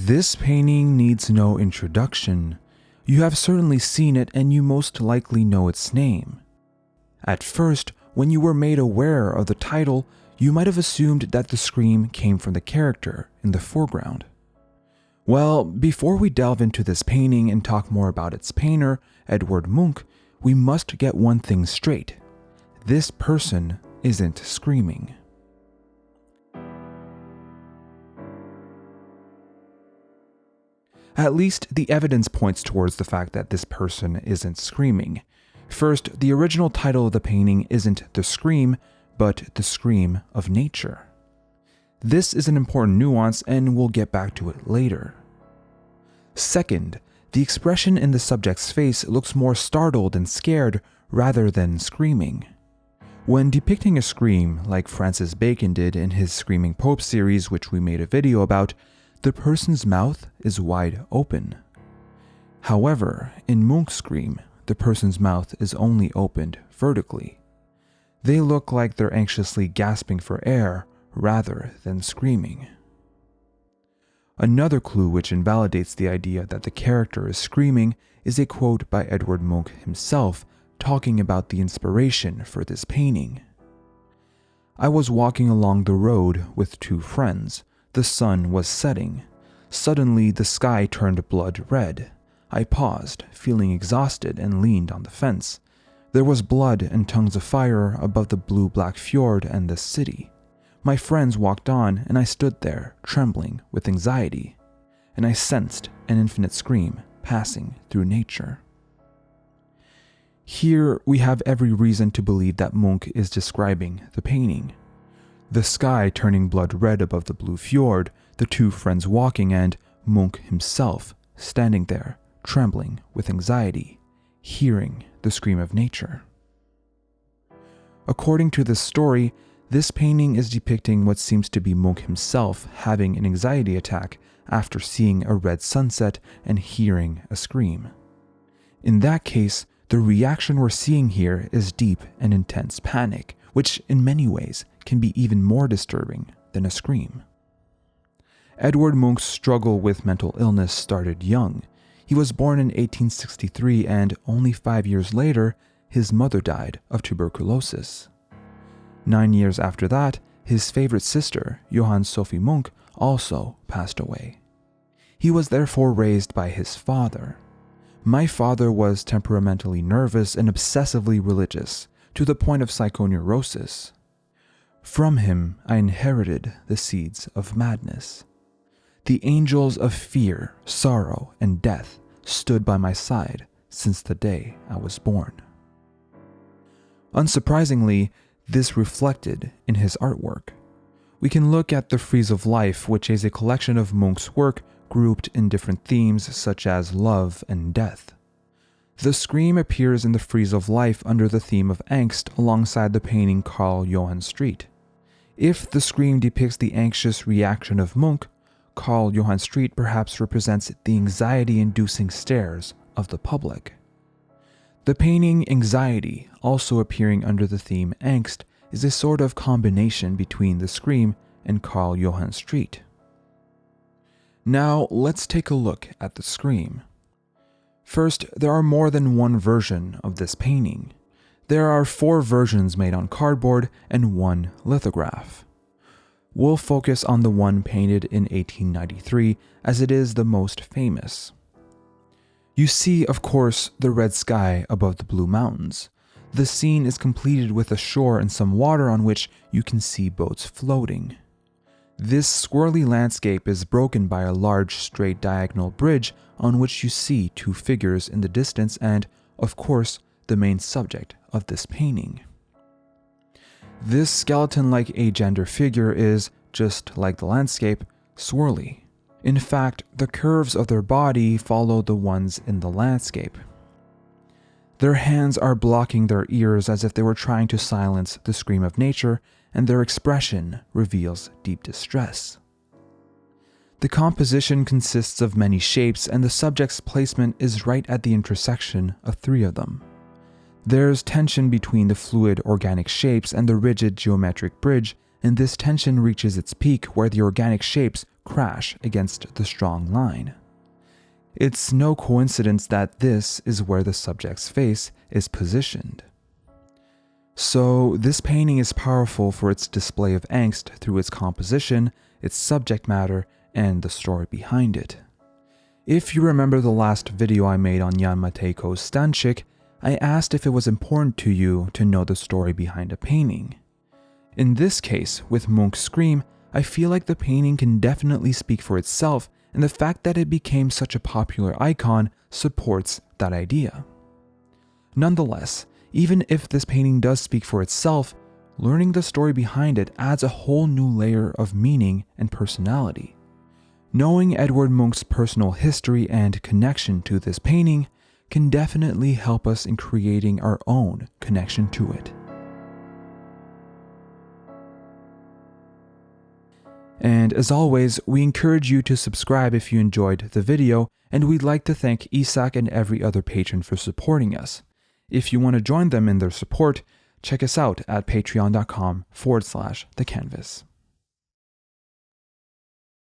This painting needs no introduction. You have certainly seen it and you most likely know its name. At first, when you were made aware of the title, you might have assumed that the scream came from the character in the foreground. Well, before we delve into this painting and talk more about its painter, Edvard Munch, we must get one thing straight. This person isn't screaming. At least the evidence points towards the fact that this person isn't screaming. First, the original title of the painting isn't The Scream, but The Scream of Nature. This is an important nuance and we'll get back to it later. Second, the expression in the subject's face looks more startled and scared rather than screaming. When depicting a scream, like Francis Bacon did in his Screaming Pope series, which we made a video about, the person's mouth is wide open. However, in Munch's Scream, the person's mouth is only opened vertically. They look like they're anxiously gasping for air rather than screaming. Another clue which invalidates the idea that the character is screaming is a quote by Edvard Munch himself talking about the inspiration for this painting. "I was walking along the road with two friends. The sun was setting. Suddenly the sky turned blood red. I paused, feeling exhausted, and leaned on the fence. There was blood and tongues of fire above the blue-black fjord and the city. My friends walked on, and I stood there, trembling with anxiety, and I sensed an infinite scream passing through nature." Here we have every reason to believe that Munch is describing the painting. The sky turning blood red above the blue fjord, the two friends walking, and Munch himself standing there, trembling with anxiety, hearing the scream of nature. According to this story, this painting is depicting what seems to be Munch himself having an anxiety attack after seeing a red sunset and hearing a scream. In that case, the reaction we're seeing here is deep and intense panic, which in many ways can be even more disturbing than a scream. Edvard Munch's struggle with mental illness started young. He was born in 1863 and only 5 years later, his mother died of tuberculosis. 9 years after that, his favorite sister, Johann Sophie Munch, also passed away. He was therefore raised by his father. "My father was temperamentally nervous and obsessively religious, to the point of psychoneurosis. From him, I inherited the seeds of madness. The angels of fear, sorrow, and death stood by my side since the day I was born." Unsurprisingly, this reflected in his artwork. We can look at the Frieze of Life, which is a collection of Munch's work grouped in different themes such as love and death. The scream appears in the Frieze of Life under the theme of angst alongside the painting Karl Johann Street. If the scream depicts the anxious reaction of Munch, Karl Johann Street perhaps represents the anxiety-inducing stares of the public. The painting Anxiety, also appearing under the theme angst, is a sort of combination between the scream and Karl Johann Street. Now let's take a look at the scream. First, there are more than one version of this painting. There are 4 versions made on cardboard and 1 lithograph. We'll focus on the one painted in 1893 as it is the most famous. You see, of course, the red sky above the blue mountains. The scene is completed with a shore and some water on which you can see boats floating. This swirly landscape is broken by a large straight diagonal bridge on which you see 2 figures in the distance and, of course, the main subject of this painting. This skeleton-like agender figure is, just like the landscape, swirly. In fact, the curves of their body follow the ones in the landscape. Their hands are blocking their ears as if they were trying to silence the scream of nature, and their expression reveals deep distress. The composition consists of many shapes, and the subject's placement is right at the intersection of 3 of them. There's tension between the fluid organic shapes and the rigid geometric bridge, and this tension reaches its peak where the organic shapes crash against the strong line. It's no coincidence that this is where the subject's face is positioned. So, this painting is powerful for its display of angst through its composition, its subject matter, and the story behind it. If you remember the last video I made on Jan Matejko's Stanczyk, I asked if it was important to you to know the story behind a painting. In this case, with Munch's Scream, I feel like the painting can definitely speak for itself, and the fact that it became such a popular icon supports that idea. Nonetheless, even if this painting does speak for itself, learning the story behind it adds a whole new layer of meaning and personality. Knowing Edvard Munch's personal history and connection to this painting can definitely help us in creating our own connection to it. And as always, we encourage you to subscribe if you enjoyed the video, and we'd like to thank Isak and every other patron for supporting us. If you want to join them in their support, check us out at patreon.com/thecanvas.